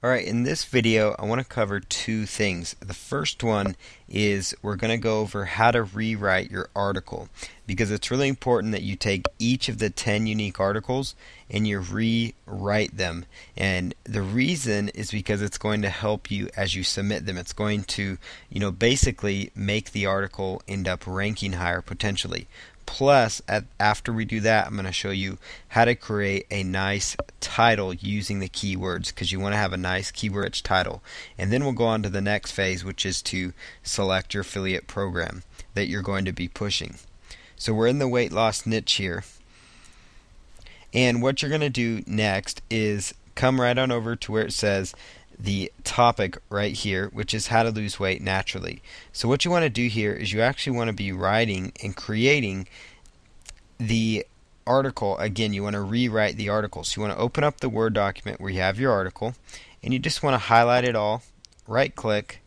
Alright, in this video I want to cover two things. The first one is we're going to go over how to rewrite your article, because it's really important that you take each of the 10 unique articles and you rewrite them. And the reason is because it's going to help you as you submit them. It's going to, basically make the article end up ranking higher potentially. Plus, after we do that, I'm going to show you how to create a nice title using the keywords, because you want to have a nice keyword-rich title. And then we'll go on to the next phase, which is to select your affiliate program that you're going to be pushing. So we're in the weight loss niche here. And what you're going to do next is come right on over to where it says the topic right here, which is how to lose weight naturally. So what you want to do here is you actually want to be writing and creating the article. Again, you want to rewrite the article. So you want to open up the Word document where you have your article, and you just want to highlight it all, right click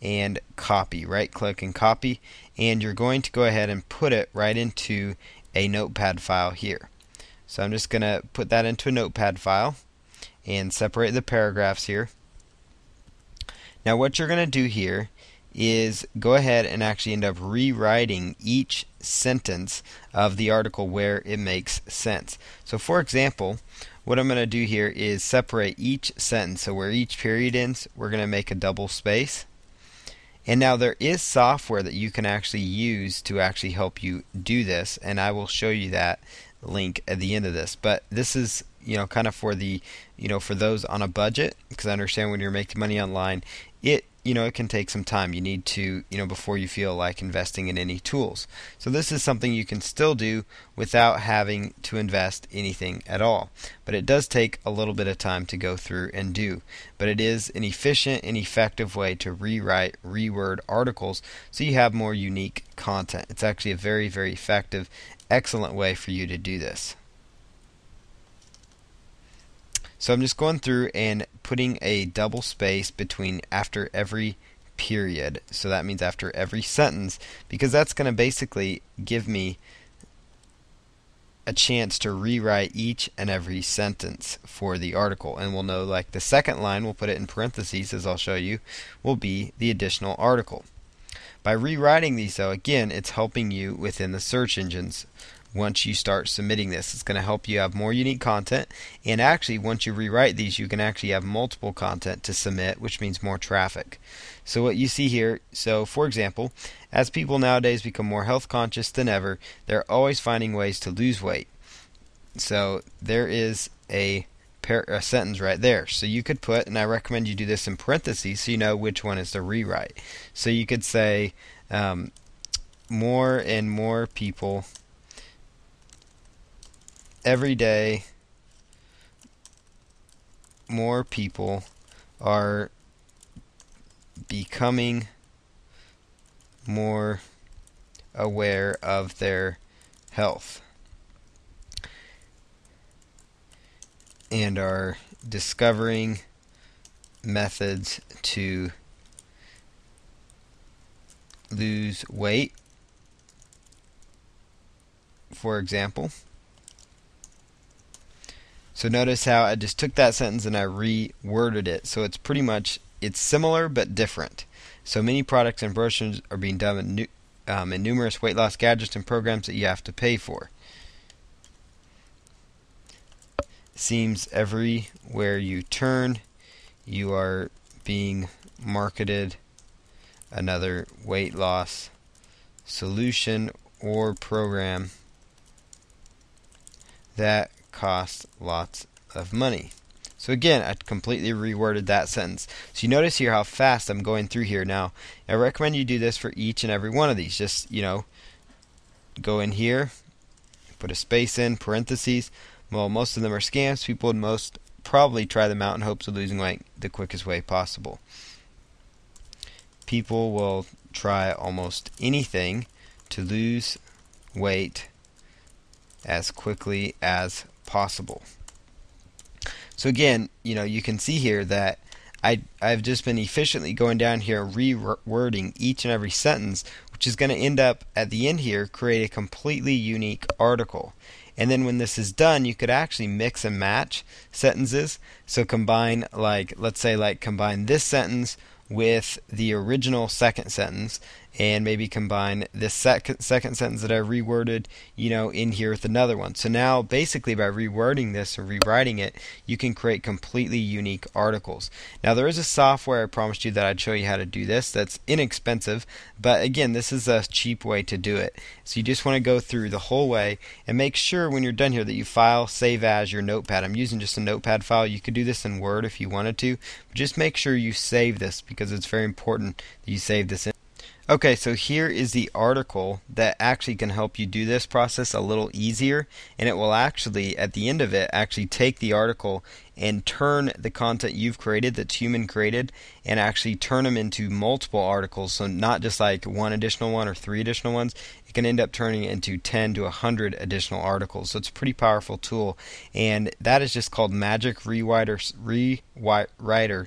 and copy, right click and copy, and you're going to go ahead and put it right into a notepad file here. So I'm just going to put that into a notepad file and separate the paragraphs here. Now what you're going to do here is go ahead and actually end up rewriting each sentence of the article where it makes sense. So for example, what I'm going to do here is separate each sentence. So where each period ends, we're going to make a double space. And now there is software that you can actually use to actually help you do this, and I will show you that link at the end of this. But this is kind of for the for those on a budget, because I understand when you're making money online, it can take some time. You need to before you feel like investing in any tools. So this is something you can still do without having to invest anything at all. But it does take a little bit of time to go through and do. But it is an efficient and effective way to reword articles so you have more unique content. It's actually a very, very effective, excellent way for you to do this. So I'm just going through and putting a double space between after every period. So that means after every sentence, because that's going to basically give me a chance to rewrite each and every sentence for the article. And we'll know, like, the second line, we'll put it in parentheses, as I'll show you, will be the additional article. By rewriting these, though, again, it's helping you within the search engines. Once you start submitting this, it's going to help you have more unique content, and actually once you rewrite these, you can actually have multiple content to submit, which means more traffic. So what you see here, so for example, as people nowadays become more health conscious than ever, they're always finding ways to lose weight. So there is a sentence right there. So you could put, and I recommend you do this in parentheses so you know which one is the rewrite. So you could say more and more people every day, more people are becoming more aware of their health and are discovering methods to lose weight, for example. So notice how I just took that sentence and I reworded it. So it's pretty much, it's similar but different. So many products and brochures are being done in numerous weight loss gadgets and programs that you have to pay for. Seems everywhere you turn, you are being marketed another weight loss solution or program that costs lots of money. So again, I completely reworded that sentence. So you notice here how fast I'm going through here. Now, I recommend you do this for each and every one of these. Just, go in here, put a space in, parentheses. Well, most of them are scams. People would most probably try them out in hopes of losing weight the quickest way possible. People will try almost anything to lose weight as quickly as possible. So again, you can see here that I've just been efficiently going down here rewording each and every sentence, which is going to end up at the end here create a completely unique article. And then when this is done, you could actually mix and match sentences. So combine, like, let's say, like, combine this sentence with the original second sentence, and maybe combine this second sentence that I reworded, in here with another one. So now, basically, by rewording this and rewriting it, you can create completely unique articles. Now, there is a software I promised you that I'd show you how to do this that's inexpensive, but again, this is a cheap way to do it. So you just want to go through the whole way and make sure when you're done here that you file, save as your notepad. I'm using just a notepad file. You could do this in Word if you wanted to, but just make sure you save this because it's very important that you save this in. Okay, so here is the article that actually can help you do this process a little easier, and it will actually, at the end of it, actually take the article and turn the content you've created, that's human created, and actually turn them into multiple articles. So not just like one additional one or 3 additional ones. It can end up turning it into 10 to 100 additional articles. So it's a pretty powerful tool, and that is just called Magic Rewriter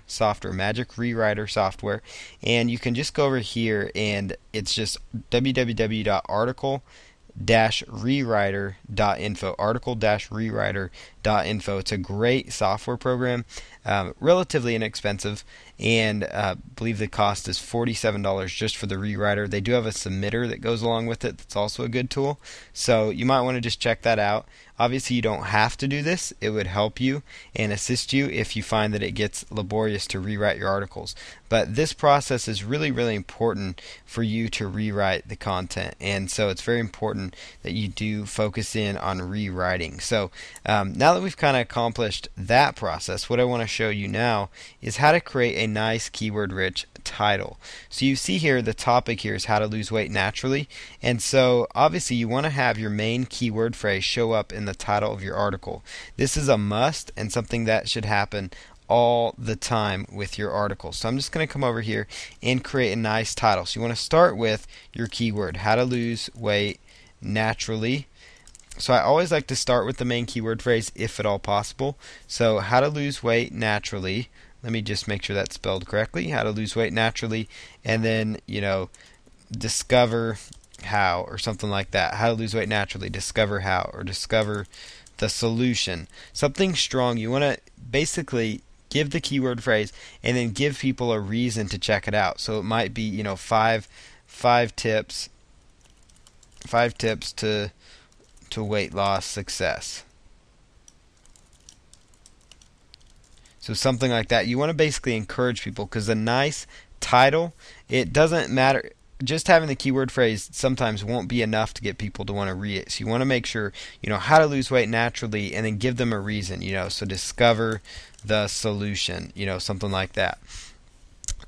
software. Magic Rewriter software, and you can just go over here, and it's just www.article-rewriter.info. article-rewriter.info. It's a great software program, relatively inexpensive, and I believe the cost is $47 just for the rewriter. They do have a submitter that goes along with it that's also a good tool, so you might want to just check that out. Obviously, you don't have to do this. It would help you and assist you if you find that it gets laborious to rewrite your articles. But this process is really, really important for you to rewrite the content. And so it's very important that you do focus in on rewriting. So now that we've kind of accomplished that process, what I want to show you now is how to create a nice keyword-rich title. So you see here the topic here is how to lose weight naturally, and so obviously you want to have your main keyword phrase show up in the title of your article. This is a must and something that should happen all the time with your article. So I'm just going to come over here and create a nice title. So you want to start with your keyword, how to lose weight naturally. So I always like to start with the main keyword phrase if at all possible. So how to lose weight naturally. Let me just make sure that's spelled correctly. How to lose weight naturally, and then, discover how, or something like that. How to lose weight naturally, discover how, or discover the solution. Something strong. You want to basically give the keyword phrase and then give people a reason to check it out. So it might be, five tips to weight loss success. So something like that. You want to basically encourage people, because a nice title, it doesn't matter. Just having the keyword phrase sometimes won't be enough to get people to want to read it. So you want to make sure, how to lose weight naturally, and then give them a reason, so discover the solution, something like that.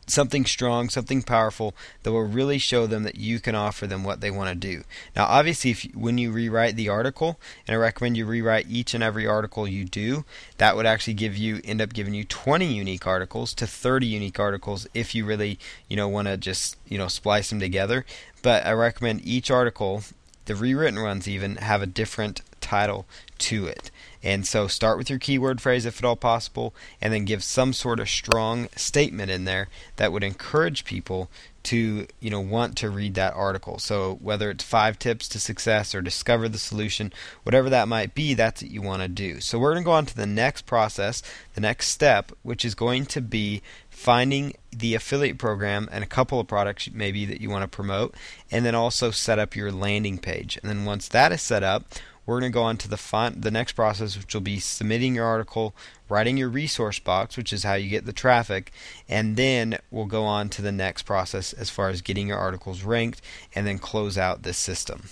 Something strong, something powerful that will really show them that you can offer them what they want to do. Now, obviously, when you rewrite the article, and I recommend you rewrite each and every article you do, that would actually end up giving you 20 unique articles to 30 unique articles if you really, want to just, splice them together. But I recommend each article, the rewritten ones even, have a different title to it. And so start with your keyword phrase if at all possible, and then give some sort of strong statement in there that would encourage people to want to read that article. So whether it's 5 tips to success or discover the solution, whatever that might be, that's what you want to do. So we're going to go on to the next process, the next step, which is going to be finding the affiliate program and a couple of products maybe that you want to promote, and then also set up your landing page. And then once that is set up, we're going to go on to the next process, which will be submitting your article, writing your resource box, which is how you get the traffic, and then we'll go on to the next process as far as getting your articles ranked, and then close out this system.